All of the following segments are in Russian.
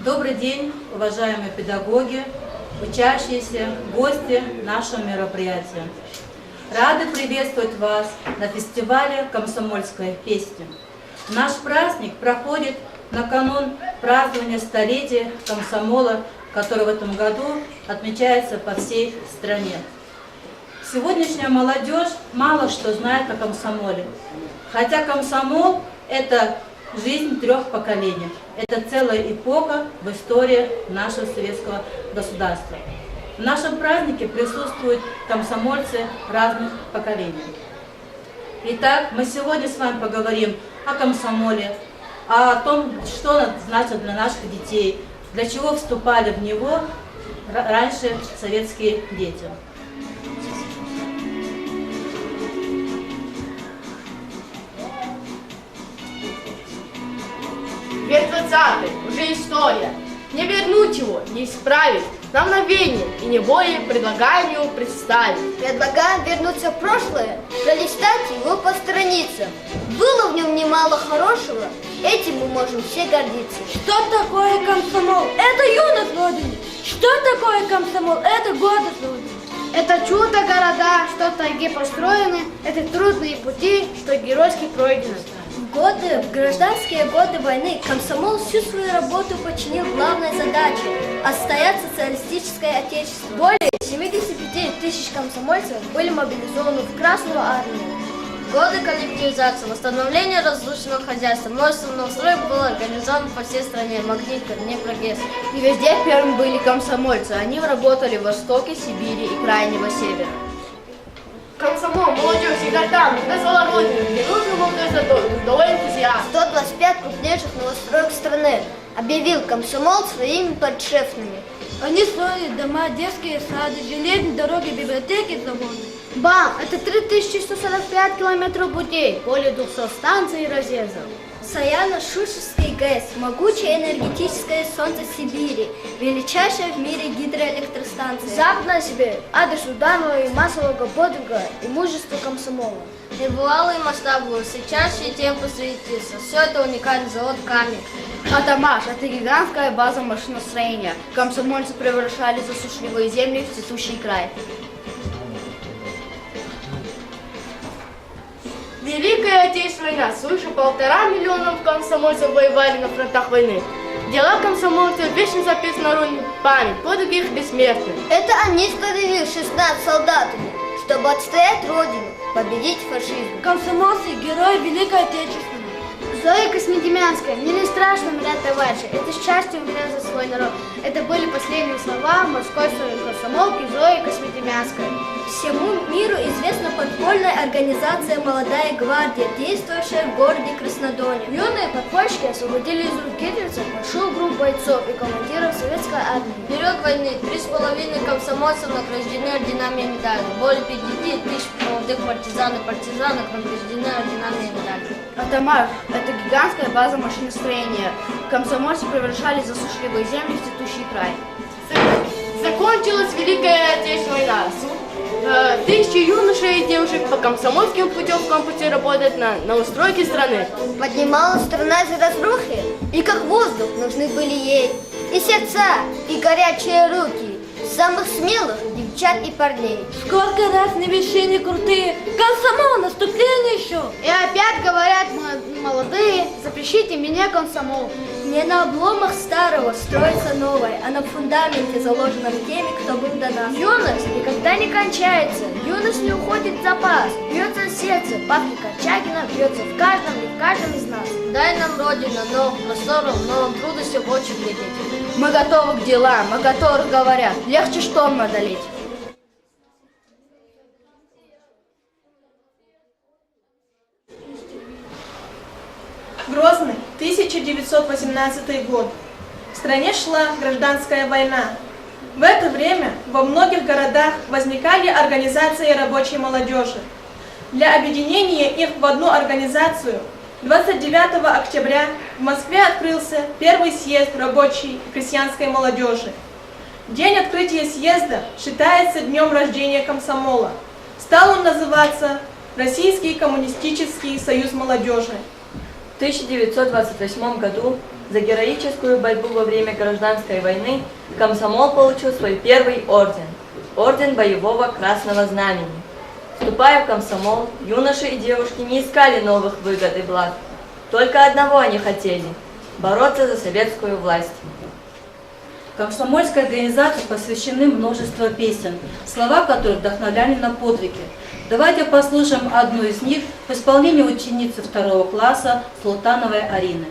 Добрый день, уважаемые педагоги, учащиеся, гости нашего мероприятия. Рады приветствовать вас на фестивале «Комсомольская песня». Наш праздник проходит накануне празднования столетия комсомола, который в этом году отмечается по всей стране. Сегодняшняя молодежь мало что знает о комсомоле, хотя комсомол – это жизнь 3 поколений. Это целая эпоха в истории нашего советского государства. В нашем празднике присутствуют комсомольцы разных поколений. Итак, мы сегодня с вами поговорим о комсомоле, о том, что это значит для наших детей, для чего вступали в него раньше советские дети. Век 20-й, уже история. Не вернуть его, не исправить. На мгновение и не более предлагаем его представить. Предлагаем вернуться в прошлое, пролистать его по страницам. Было в нем немало хорошего, этим мы можем все гордиться. Что такое комсомол? Это юность Родины. Что такое комсомол? Это гордость Родины. Это чудо города, что в тайге построены, это трудные пути, что геройски пройдены. В гражданские годы войны комсомол всю свою работу подчинил главной задаче – отстоять социалистическое отечество. Более 75 тысяч комсомольцев были мобилизованы в Красную армию. Годы коллективизации, восстановления разрушенного хозяйства, множество новостроек было организовано по всей стране, Магнитка, Днепрогэс. И везде первым были комсомольцы, они работали в Востоке, Сибири и Крайнего Севера. Комсомол, молодежь всегда там, назвала Родину, где нужно молодежь трудовой энтузиазм. 125 крупнейших новостроек страны объявил комсомол своими подшефными. Они строили дома, детские сады, железные дороги, библиотеки, заводы. БАМ – это 3145 километров путей, более 200 станций и разъездов. Саяно-Шушерский ГЭС, могучее энергетическое солнце Сибири, величайшая в мире гидроэлектростанция. Западная Сибирь – адрес ударного и массового подвига и мужества комсомола. Небывалые масштабы, высочайшие темпы строительства, все это уникальный завод «Камень». Атамаш – это гигантская база машиностроения. Комсомольцы превращали засушливые земли в цветущий край. Великая Отечественная война, свыше 1,5 миллиона комсомольцев воевали на фронтах войны. Дела комсомольцев вечно записаны на родине память, подвиг их бессмертны. Это они сторили 16 солдатами, чтобы отстоять родину, победить фашизм. Комсомольцы, герои Великой Отечественной. Зоя Космодемьянская, мне не страшно умирать, товарищи, это счастье умирать за свой народ. Это были последние слова морской комсомолки Зои Космодемьянской. Всему миру известна подпольная организация «Молодая гвардия», действующая в городе Краснодоне. Юные подпольщики освободили из рук гитлерцев большую группу бойцов и командиров советской армии. В период войны 3,5 комсомольцев награждены орденами и медалями. Более 50 тысяч молодых партизан и партизанок награждены орденами и медалями. Атамаш – это гигантская база машиностроения. Комсомольцы превращали засушливые земли в цветущий край. Закончилась Великая Отечественная война. Тысячи юношей и девушек по комсомольским путевкам пути работают на новостройке страны. Поднималась страна из разрухи, и как воздух нужны были ей и сердца, и горячие руки самых смелых девчат и парней. Сколько раз на вершине крутые, комсомол, наступление еще. И опять говорят молодые, запишите меня комсомол. Не на обломах старого строится новое, а на фундаменте, заложенном теми, кто был до нас. Юность никогда не кончается, юность не уходит в запас. Бьется сердце Павла Корчагина, бьется в каждом из нас. Дай нам Родина новых просторов, новым трудностям очень глядеть. Мы готовы к делам, о которых говорят, легче шторм одолеть. Грозный, 1918 год. В стране шла гражданская война. В это время во многих городах возникали организации рабочей молодежи. Для объединения их в одну организацию 29 октября в Москве открылся первый съезд рабочей и крестьянской молодежи. День открытия съезда считается днем рождения комсомола. Стал он называться Российский коммунистический союз молодежи. В В 1928 году за героическую борьбу во время гражданской войны комсомол получил свой первый орден – орден боевого Красного Знамени. Вступая в комсомол, юноши и девушки не искали новых выгод и благ. Только одного они хотели – бороться за советскую власть. Комсомольской организации посвящены множество песен, слова которых вдохновляли на подвиги. Давайте послушаем одну из них в исполнении ученицы 2 класса Султановой Арины.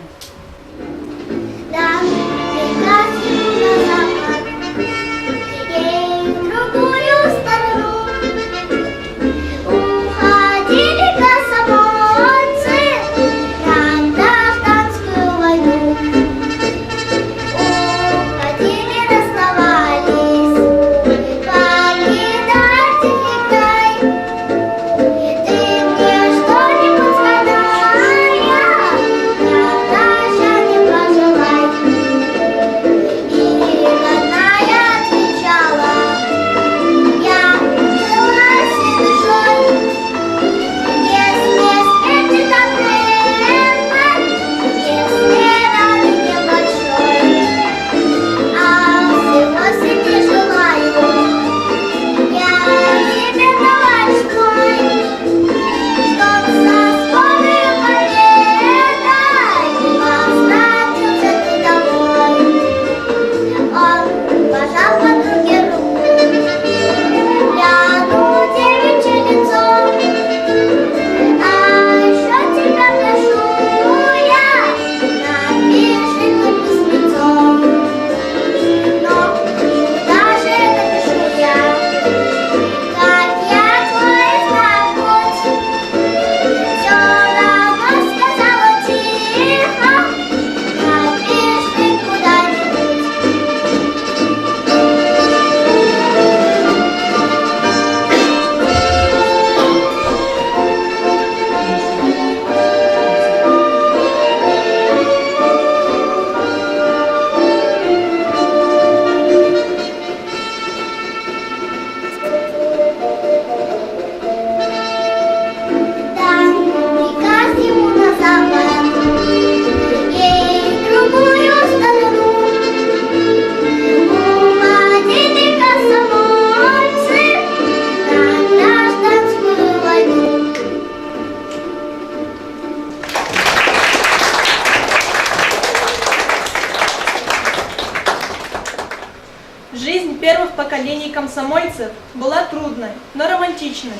Жизнь первых поколений комсомольцев была трудной, но романтичной.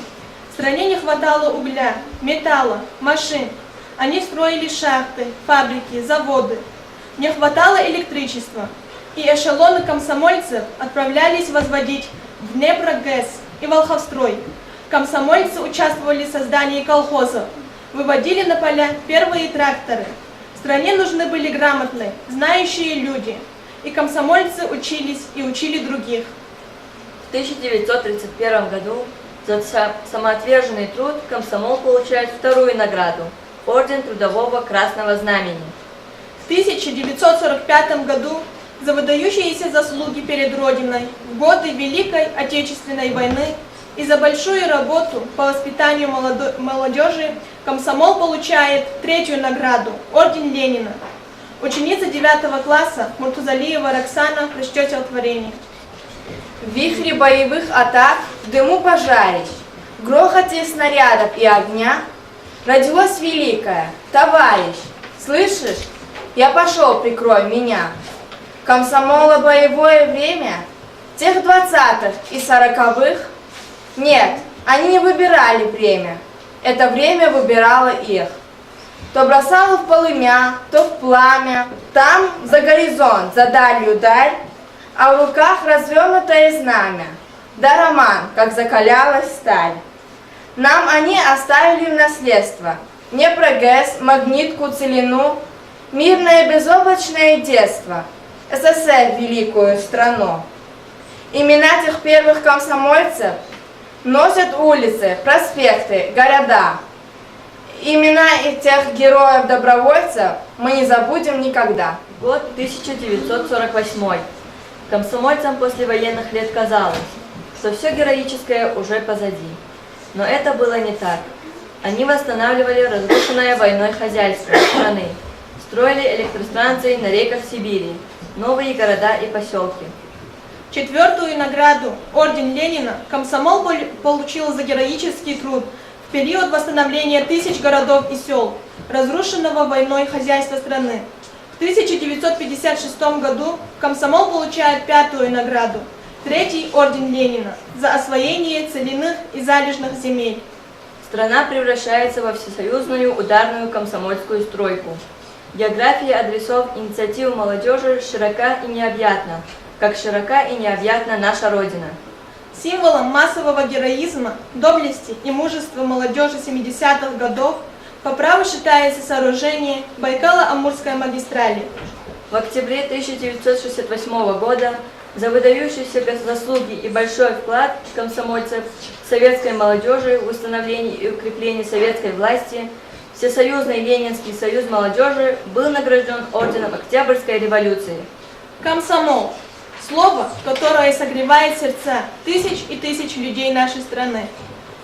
В стране не хватало угля, металла, машин. Они строили шахты, фабрики, заводы. Не хватало электричества. И эшелоны комсомольцев отправлялись возводить в Днепрогэс и Волховстрой. Комсомольцы участвовали в создании колхозов, выводили на поля первые тракторы. В стране нужны были грамотные, знающие люди. И комсомольцы учились и учили других. В 1931 году за самоотверженный труд комсомол получает вторую награду – орден Трудового Красного Знамени. В 1945 году за выдающиеся заслуги перед Родиной в годы Великой Отечественной войны и за большую работу по воспитанию молодежи комсомол получает третью награду – орден Ленина. Ученица 9 класса Муртузалиева Роксана прочтет стихотворение. В вихре боевых атак, в дыму пожарищ, в грохоте снарядов и огня родилось великое, товарищ, слышишь? Я пошел, прикрой меня. Комсомола боевое время, тех 20-х и 40-х? Нет, они не выбирали время, это время выбирало их. То бросало в полымя, то в пламя, там за горизонт, за дальнюю даль, а в руках развернутое знамя, да роман, как закалялась сталь. Нам они оставили в наследство Днепрогэс, Магнитку, Целину, мирное безоблачное детство, СССР великую страну. Имена тех первых комсомольцев носят улицы, проспекты, города. Имена тех героев-добровольцев мы не забудем никогда. Год 1948. Комсомольцам после военных лет казалось, что все героическое уже позади. Но это было не так. Они восстанавливали разрушенное войной хозяйство страны, строили электростанции на реках Сибири, новые города и поселки. 4-ю награду Орден Ленина комсомол получил за героический труд в период восстановления тысяч городов и сел, разрушенного войной хозяйства страны. В 1956 году комсомол получает 5-ю награду, 3-й Орден Ленина за освоение целинных и залежных земель. Страна превращается во всесоюзную ударную комсомольскую стройку. География адресов инициатив молодежи широка и необъятна, как широка и необъятна наша Родина. Символом массового героизма, доблести и мужества молодежи 70-х годов по праву считается сооружение Байкало-Амурской магистрали. В октябре 1968 года за выдающиеся заслуги и большой вклад комсомольцев советской молодежи в установлении и укреплении советской власти Всесоюзный Ленинский союз молодежи был награжден орденом Октябрьской революции. Комсомол – слово, которое согревает сердца тысяч и тысяч людей нашей страны.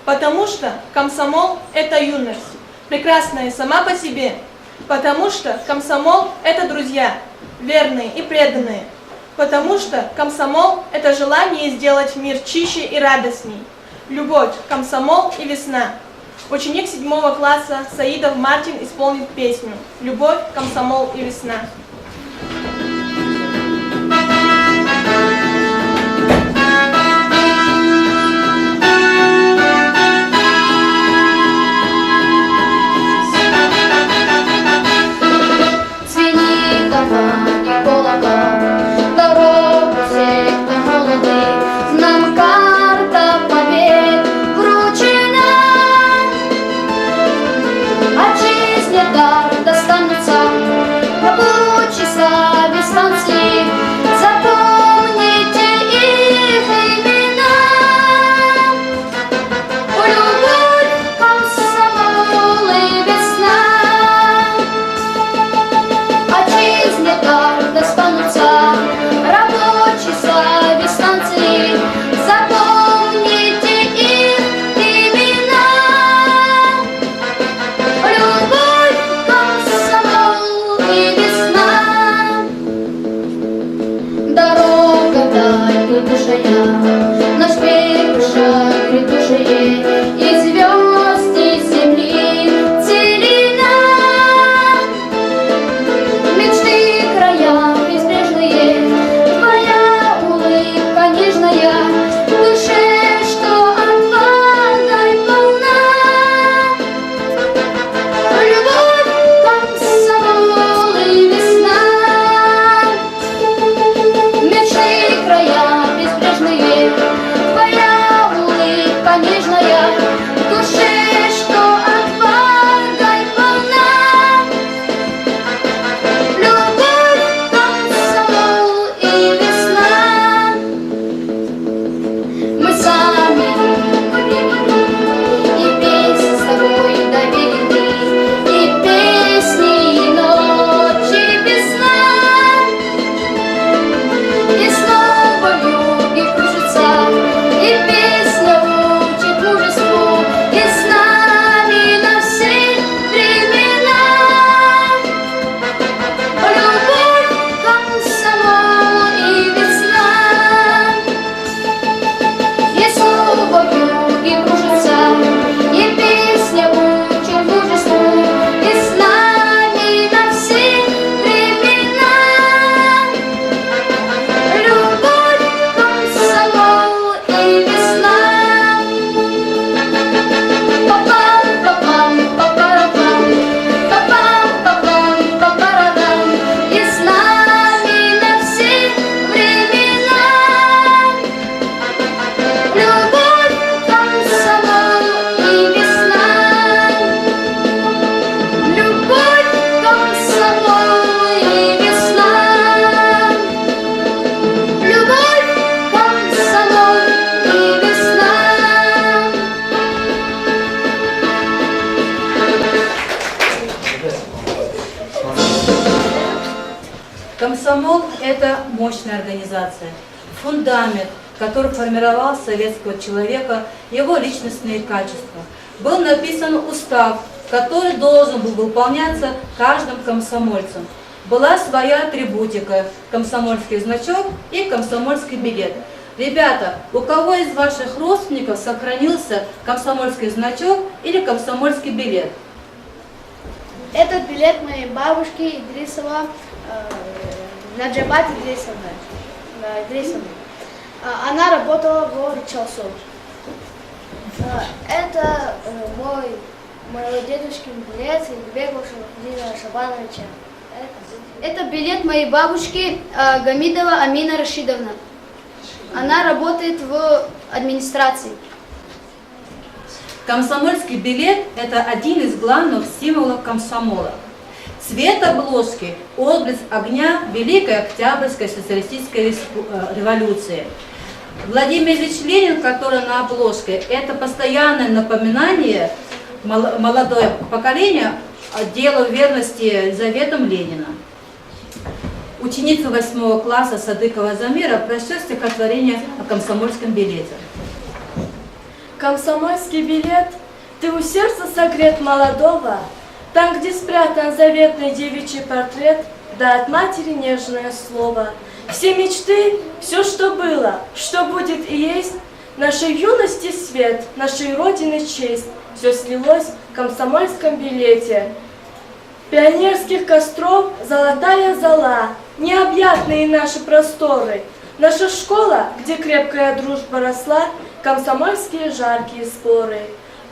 Потому что комсомол – это юность, прекрасная сама по себе. Потому что комсомол – это друзья, верные и преданные. Потому что комсомол – это желание сделать мир чище и радостней. Любовь, комсомол и весна. Ученик 7 класса Саидов Мартин исполнит песню «Любовь, комсомол и весна». Комсомол – это мощная организация, фундамент который формировал советского человека, его личностные качества. Был написан устав, который должен был выполняться каждым комсомольцем. Была своя атрибутика, комсомольский значок и комсомольский билет. Ребята, у кого из ваших родственников сохранился комсомольский значок или комсомольский билет? Этот билет моей бабушки Идрисова, Наджабат Идрисовна. Она работала в городе Чалсов. Это моего дедушкин билет Бекова Шамахудина Шабановича. Это билет моей бабушки Гамидова Амина Рашидовна. Она работает в администрации. Комсомольский билет – это один из главных символов комсомола. Цвет обложки – отблеск огня Великой Октябрьской социалистической революции. Владимир Ильич Ленин, который на обложке, это постоянное напоминание молодое поколение о делу верности заветам Ленина. Ученица 8 класса Садыкова Замира прочтет стихотворение о комсомольском билете. Комсомольский билет, ты у сердца согрет молодого, там, где спрятан заветный девичий портрет, да от матери нежное слово. Все мечты, все, что было, что будет и есть, нашей юности свет, нашей Родины честь, все слилось в комсомольском билете. Пионерских костров золотая зола, необъятные наши просторы. Наша школа, где крепкая дружба росла, комсомольские жаркие споры.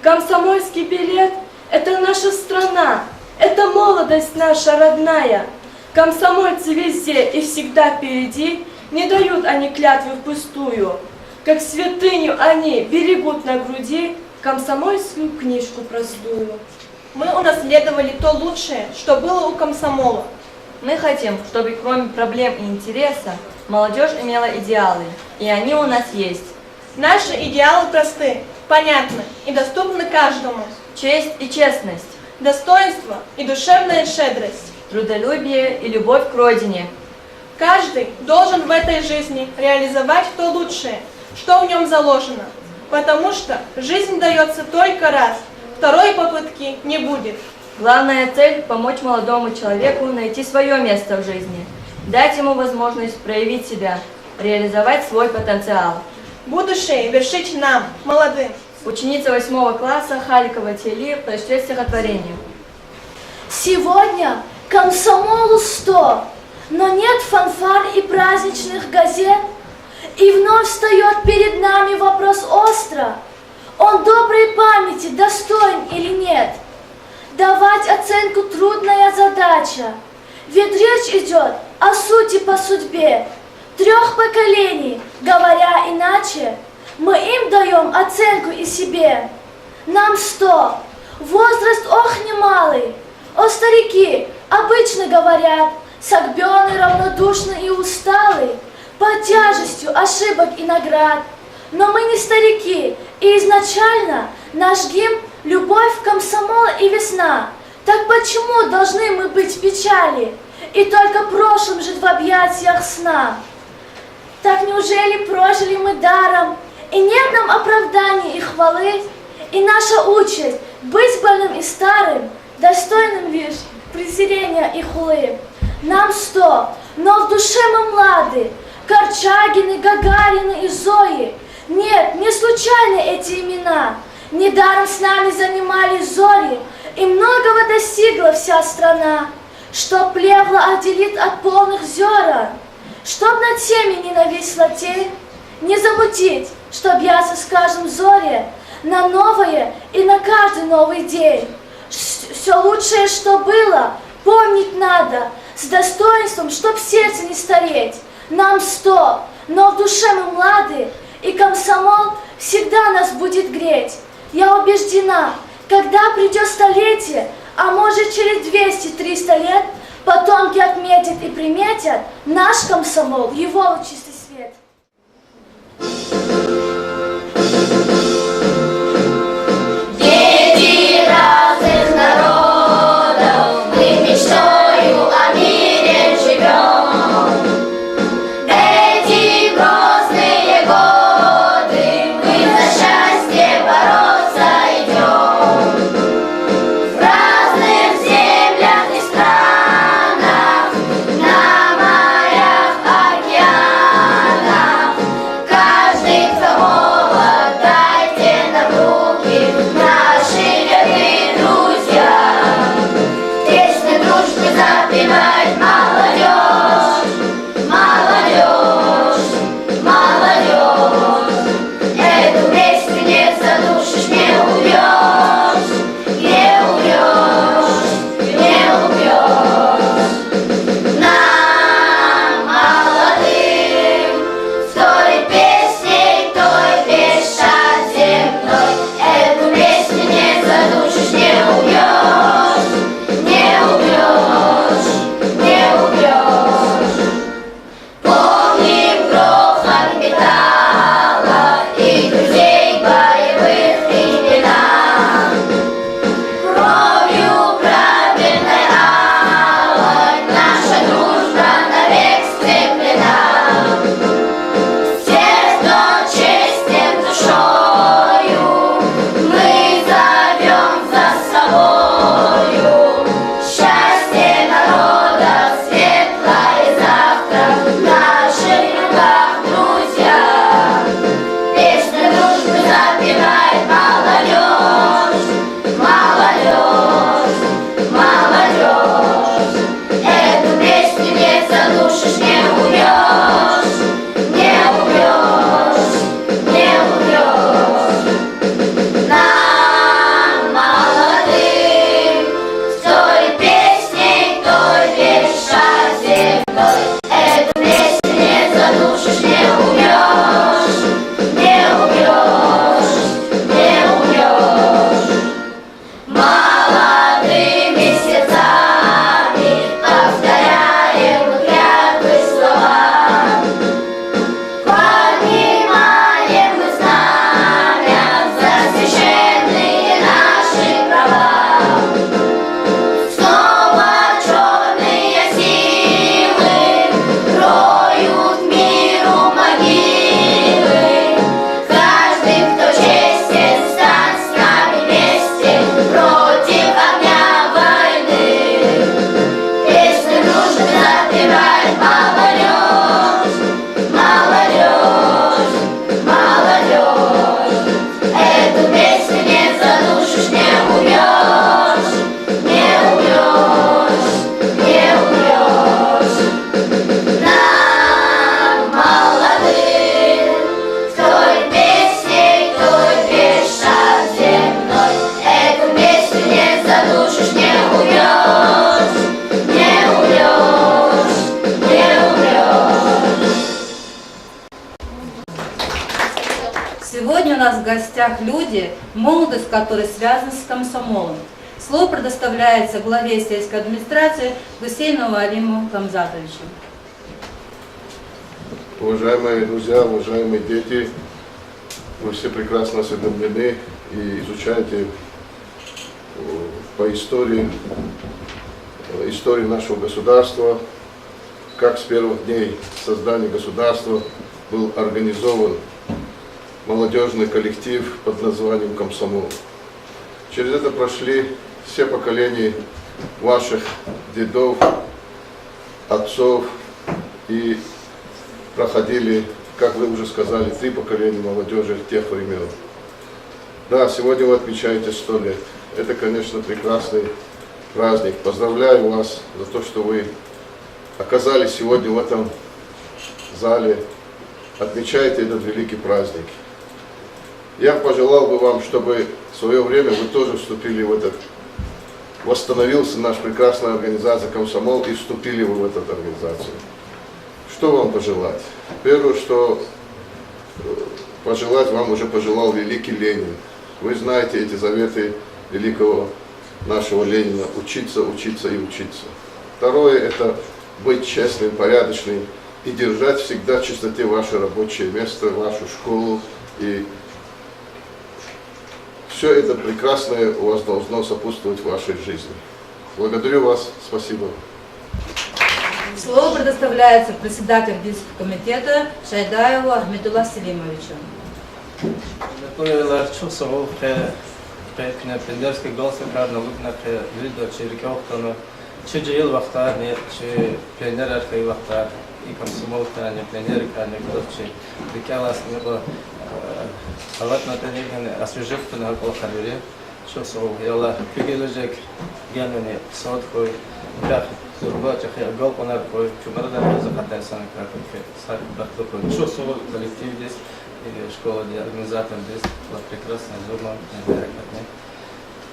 Комсомольский билет – это наша страна, это молодость наша родная. Комсомольцы везде и всегда впереди, не дают они клятвы впустую. Как святыню они берегут на груди комсомольскую книжку простую. Мы унаследовали то лучшее, что было у комсомола. Мы хотим, чтобы кроме проблем и интереса, молодежь имела идеалы, и они у нас есть. Наши идеалы просты, понятны и доступны каждому. Честь и честность, Достоинство и душевная щедрость. трудолюбие и любовь к родине. Каждый должен в этой жизни реализовать то лучшее, что в нем заложено, потому что жизнь дается только раз, второй попытки не будет. Главная цель – помочь молодому человеку найти свое место в жизни, дать ему возможность проявить себя, реализовать свой потенциал. Будущее вершить нам, молодым. Ученица 8 класса Халикова Тели прочтет стихотворение. Сегодня комсомолу 100, но нет фанфар и праздничных газет. И вновь встает перед нами вопрос остро: он доброй памяти достоин или нет? Давать оценку трудная задача, ведь речь идет о сути по судьбе 3 поколений, говоря иначе, мы им даем оценку и себе. Нам 100, возраст ох немалый, о старики обычно говорят, согбенный, равнодушный и усталый, под тяжестью ошибок и наград. Но мы не старики, и изначально наш гимн — любовь, комсомол и весна. Так почему должны мы быть в печали и только прошлым жить в объятиях сна? Так неужели прожили мы даром, и нет нам оправданий и хвалы, и наша участь — быть больным и старым, достойным лишь презрения и хулы? Нам 100, но в душе мы млады, Корчагины, Гагарины и Зои. Нет, не случайно эти имена, недаром с нами занимались зори, и многого достигла вся страна. Чтоб плевла отделит от полных зерен, чтоб над всеми не нависла тень, не замутить, чтоб ясно скажем зоре на новое и на каждый новый день. Все лучшее, что было, помнить надо, с достоинством, чтоб в сердце не стареть. Нам 100, но в душе мы млады, и комсомол всегда нас будет греть. Я убеждена, когда придет столетие, а может через 200-300 лет, потомки отметят и приметят наш комсомол, его лучистый свет. Дети разных народов, мы мечтою о мире живем. Эти грозные годы собою. Счастье народа, светлое завтра в наших руках, друзья. Песню дружбы запевает молодежь, молодежь, молодежь. Эту песню не задушишь, не убьешь, не убьешь, не убьешь. Нам, молодым, с той песней, той дышать земной. Эту песню не задушишь, не убьешь, не убьешь, не убьешь. Молодыми сердцами повторяем клятвы слова. Поднимаем мы знамя за священные наши права. Снова черные силы роют миру могилы. Каждый, кто честен, стань с нами вместе против огня войны. Песню дружбы запевает молодежь, молодежь, молодежь. Эту песню не задушишь, не убьешь, не убьешь, не убьешь. Нам, молодым, с той песней, той дышать земной. Эту песню не задушишь, не убьешь, не убьешь, не убьешь. Сегодня у нас в гостях люди, молодость которой связана с комсомолом. Слово предоставляется главе сельской администрации Гусейнову Алиму Камзатовичу. Уважаемые друзья, уважаемые дети, вы все прекрасно осведомлены и изучаете по истории нашего государства, как с первых дней создания государства был организован молодежный коллектив под названием «Комсомол». Через это прошли все поколения ваших дедов, отцов и проходили, как вы уже сказали, 3 поколения молодежи тех времен. Да, сегодня вы отмечаете 100 лет. Это, конечно, прекрасный праздник. Поздравляю вас за то, что вы оказались сегодня в этом зале, отмечаете этот великий праздник. Я пожелал бы вам, чтобы в свое время вы тоже вступили в этот, восстановился наша прекрасная организация «Комсомол» и вступили вы в эту организацию. Что вам пожелать? Первое, что пожелать вам уже пожелал великий Ленин. Вы знаете эти заветы великого нашего Ленина: учиться, учиться и учиться. Второе – это быть честным, порядочным и держать всегда в чистоте ваше рабочее место, вашу школу. И все это прекрасное у вас должно сопутствовать в вашей жизни. Благодарю вас. Спасибо. Слово предоставляется председателю комитета Шайдаеву Ахметулла Селимовичу. Пендерский голос карна лукна видео черекохтано чижил вахтарни чи пендер архай вахтар и комсомол карни пендер карни кдовчи дикалас небо халатна тенеген освежевка на колхалери что со яла пигележек генне сотхой как зурба чахи гол понар кой чумарда закатая санка сак бахтоко что со коллектив здесь школа организатор здесь была прекрасная зума.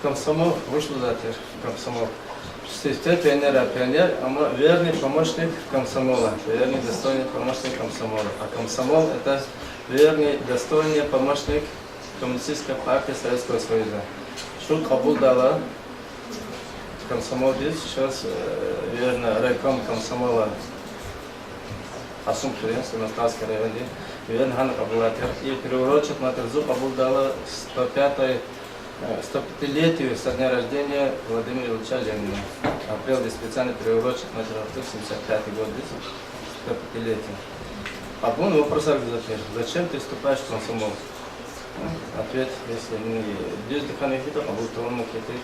Комсомол вышел за тех комсомол. Система пионер, верный помощник комсомола, верный достойный помощник комсомола. А комсомол это верный достойный помощник Коммунистической партии Советского Союза. Что Кабул дала комсомол здесь сейчас верно райком комсомола Асум Туренский, Москвский район. Верно Хан Кабулатер. И приурочит на Терзу Кабул дала 105-летию со дня рождения Владимира Ильича Ленина. Апрель специально приурочит на 75-й год, 105-летие. А был вопрос, зачем ты вступаешь в комсомол? Ответ, если не здесь дыхание хитов, а будет он хиты,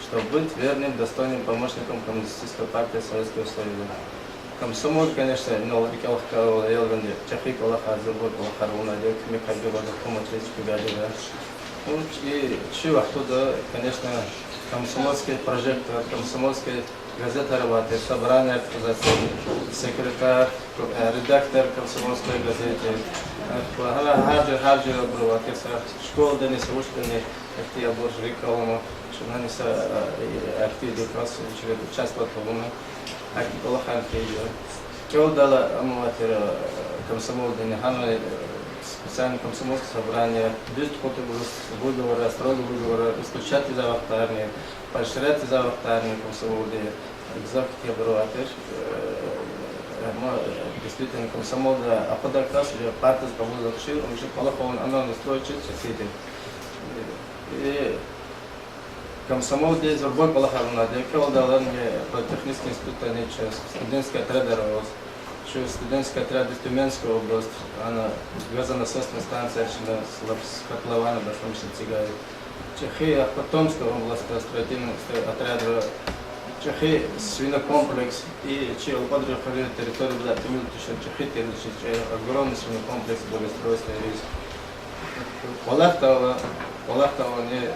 чтобы быть верным, достойным помощником Коммунистической партии Советского Союза. Комсомол, конечно, но рекал Елванди, Чахик Аллаха, Забот Аллаха, Руна, Дек, Михаил, Помощь, Пигадина. И чего оттуда, конечно, комсомольский прожектор, комсомольская газета работает, собрание организации, секретарь, редактор комсомольской газеты, Хаджи работает, школа Денис Ушкины, как я больше рекал, что они активно участвуют в этом. Аллахан кейдер. Кего дала амуатер комсомол денехана специальное комсомольское собрание, без выговора, строго выговора, исключать из авахтарни, поощрять из авахтарни комсомол де экзафики обрыватер. Действительно комсомол да, а под раз уже партия с тобой закшил, он уже полохон, она настроит чуть-чуть. И комсомол здесь в любой полохарна, кого дала мне политехнический институт, они студентский отряд дорос, студентский отряд из Тюменской области, она газонасосная станция, с котлована, да, там еще тягает. Чехия, Потомская область, строительный отряд, Чехия, свинокомплекс, и Чехия, территорию, да, Чехия, огромный свинокомплекс, благоустройство, Полахтова, не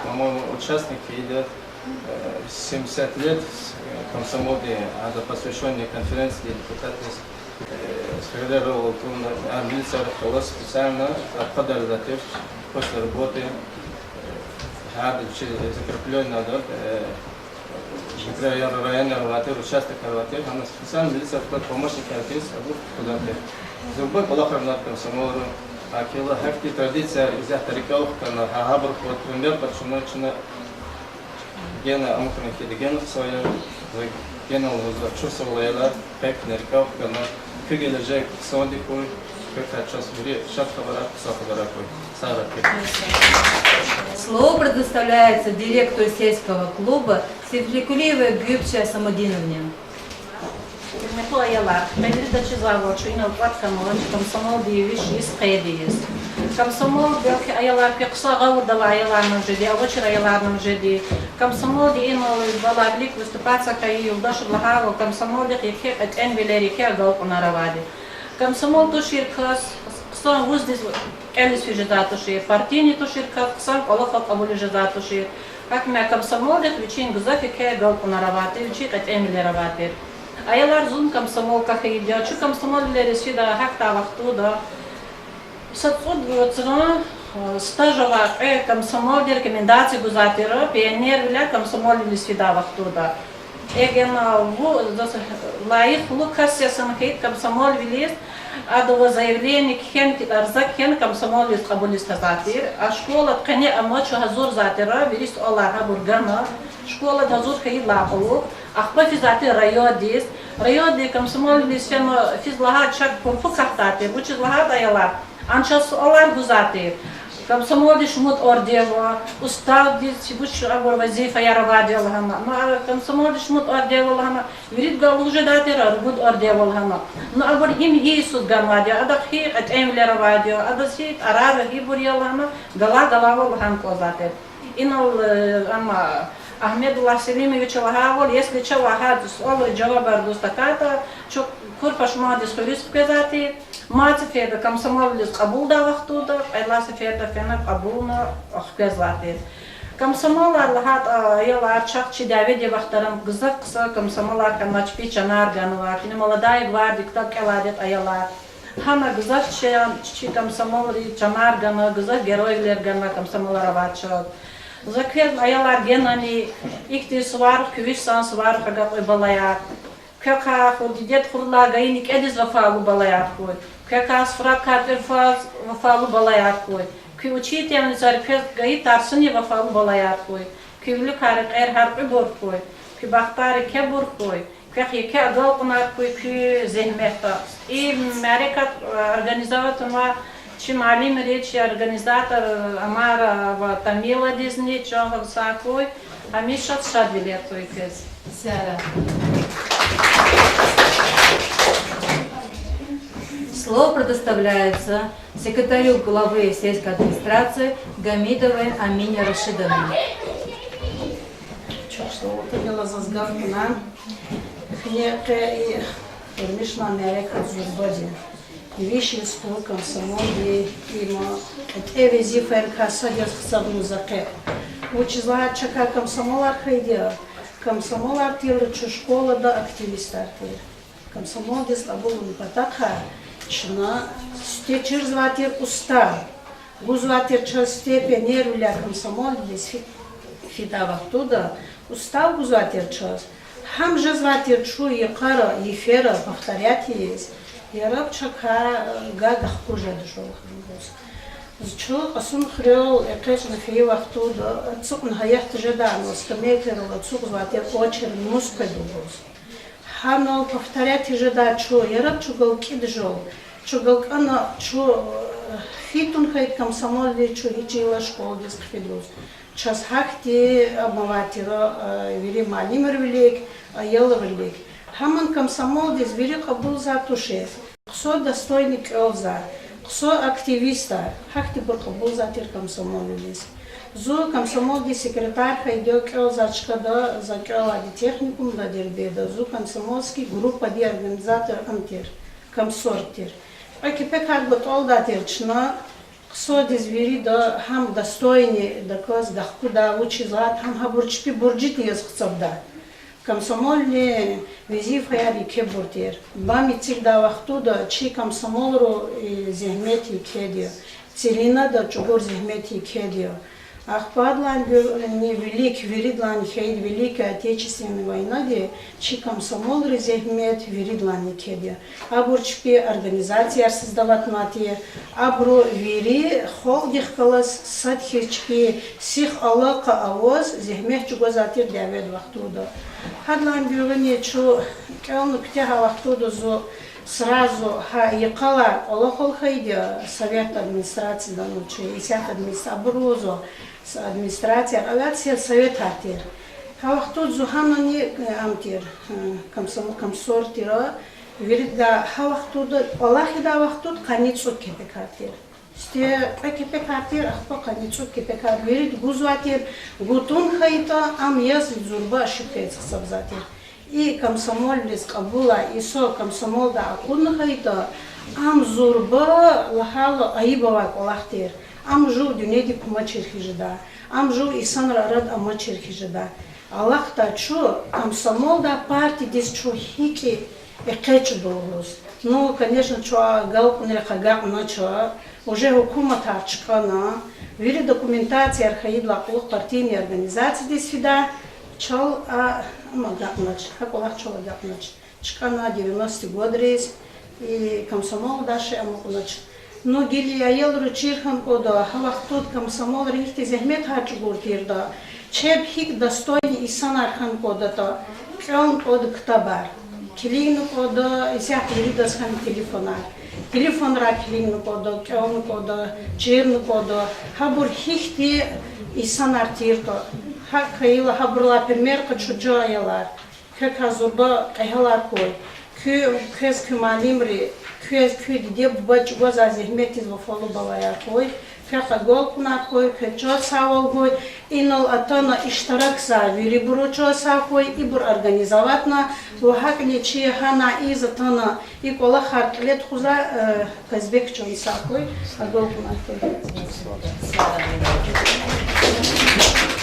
по-моему, участники идет 70 лет комсомолки, а до посвященной конференции депутаты сфигурировал милиция была специально отпадали за тех после работы, закрепленная районная раватыр, участок раватыр, она специально милиция помощник артист, а вот куда-то. Зубой полохранный комсомол. Акила хакти традиция из тариков, на Хабр, вот пример, почему гена амухнахи гена своя, гена чувствовала, как нариков, на фигеле жек сондикуй, как час в шатхабарак, сахабаракуй, саракуй. Слово предоставляется директору сельского клуба Севликулиевой Гюбче Самодиновне. Михаила, передача заводчу, и навод комсомол девиш из Кедиес. Комсомол белки аяла пекса гаудала аяла на жди, а вочер аяла на жди. Комсомол дино балаглик выступаться кай юлдаш благаво комсомол дихе от энвилерике галку на раваде. Комсомол тушир кас сон вуздис элис фижетатуши, партийный тушир кас сон колофак абулижетатуши. Как мы комсомол дих вичин гзафике галку на раваде, вичит от энвилераваде. Аялар зун комсомол как идет, чу комсомол лерisi да хакта вахту да. Сатсуд цена стажова комсомол рекомендации гузатира, пионер вля комсомол лерisi да вахту да. Еген ву лайх лукас ясанхит комсомол велис, а до заявления кен арзак кен комсомол лерис кабулис тазатир, а школа ткани амачу хазур затира велис Аллаха бургана, школа хазур хей лаху. Ахба физаты райодис, райоди комсомол лисено физлагат чак порфу кахтати, бучи лагат аяла, анчас олар гузати, комсомол шмут ордево, устав дис буч абор вазифа яравади лхана, но комсомол шмут ордево лхана, вирит галуже датира рбуд ордево лхана, но абор им Иисус ганвади, адахи от эмлеравади, адаси арава гибурия лхана, гала лхан козати, инол ама Ахмедуллах Селимович Лагавол, если человек олы джавабар достаката, чо курпаш мадис хурис показати, мати феда комсомол лис кабулда вахтуда, айласи феда фена кабулна ахказати. Комсомол лагат яла арчак чидавиди вахтарам гзак кса комсомол арканач пичанар ганва, кини молодая гвардия так эладет аяла. Хана гзак чи комсомол ри чанар гана, гзак герой лергана комсомол равачат. Закер аялар генани ихти свар квисан свар хагап балая кека ходидет хурла гайник эдис вафалу балая хой кека сфракат фаз вафалу балая хой ки учите ан зарфет гай тарсни вафалу балая хой ки влюкар хар бор хой ки бахтар ке бор хой кех еке агал кунар хой ки зехмета и мерекат организоватма Чи малим речи организатор Амара в Тамила Дизни, Чонг Сакой, а Миша Шадвилер Туикес. Слово предоставляется секретарю главы сельской администрации Гамидовой Амине Рашидовне. Виши сколько комсомолы има эвези ферка садят хсабну заке. Учила чака комсомола хайдя. Комсомола тирчу школа да активистарты. Комсомол дес абулун патаха чна стечер зватер уста. Гузватер час степень руля комсомол дес фидава туда. Устав гузватер час. Хам же зватер чу якара ефера повторять есть. Яраб чака гага хуже дошел хрус. Чу асун хрел экэч на фей вахту да цук на хаях тжеда, но скамеклерова цук зватер очер муска дубос. Ханол повторять тжеда чу яраб чугалки джол. Чугалкана чу фитун хайт комсомоле чу хичила школ диск фидус. Час хахти обмаватира вери малимер велик, а ела велик. Хаман комсомол дис вери кабул за туше. Кто достойный кёлза, кто активиста, хахти бур кабул за тир комсомол дис. Зу комсомол дис секретарь хайдё кёлзачка да за кёла ди техникум да дербеда. Зу комсомольский группа ди организатор антир, комсортир. Акипе как бы толда тирчна. Кто дис вери да хам достойный да кос гахку да учила, хам хабурчпи бурджит ес хцабда. Комсомольне визив хаяли кебуртер. Бами цигда вахтуда чи комсомолру зехмети кедио. Целина да чугур зехмети кедио. Ахпадлан не велик, веридлан хейд великая отечественная война, де чи комсомолру зехмет веридлан кедио. Абурчпи организация создават матье. Абру вери холдих калас садхичпи сих алака авоз зехмет чугозатир дявед вахтуда. Хадлан бюргане чу кэлну ктяха вахтуду зу сразу ха якала олохол хайдя совет администрации да ночи и сят администрацию администрация авиация совет атир. Ха вахтуд зу хамани амтир комсортира верит да ха вахтуду олахи да вахтуд каницу кепекатир. Сте пекатир ахпа каницу кепекат верит гузватир гутун хайта ам яз зурба шипец сабзатир. И комсомол без кабула и со комсомол да акун хайта ам зурба лахала аибава колахтир. Ам жу дюнеди кумачир хижда. Ам жу исан рад амачир хижда. Аллах та чу комсомол да парти дис чу хики экэч долгос. Ну, конечно, чу галку нерхагак нача. Уже хукумат арчкана, вери документация архаидла плох партийной организации до свида, чал магапнач, как улах чал магапнач, чкана 90-й год рейс и комсомол даши амакунач. Но гили аел ручирхан кода, хавах тут комсомол рихти зехмет хачгур тирда, чеб хик достойный исан архан кода то, кён код ктабар, килину кода исях лидас хан телефонар. Телефон раклин кода, кён кода, черн кода, хабур хихти и санартирто. Хак хаила хабурла примерка чуджаялар. Как хазурба кайхалар кой. Кёс кюмалимри, кёс кюди бач гоза зехметиз вофолу балая кой. Как голкуна кой, кёчо савал кой. Инол атона иштарак са вирибуручо са кой. Ибур организоватна. Лухак лечи хана из атона. И кола хартлет хуза казбек чо иса кой. Голкуна кой.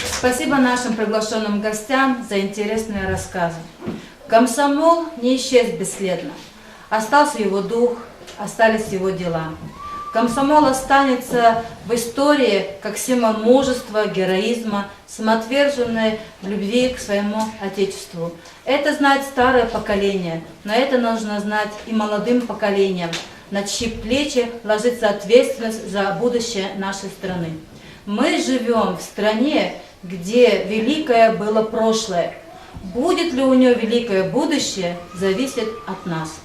Спасибо нашим приглашенным гостям за интересные рассказы. Комсомол не исчез бесследно. Остался его дух, остались его дела. Комсомол останется в истории как символ мужества, героизма, самоотверженной любви к своему Отечеству. Это знает старое поколение, но это нужно знать и молодым поколениям, на чьи плечи ложится ответственность за будущее нашей страны. Мы живем в стране, где великое было прошлое. Будет ли у нее великое будущее, зависит от нас.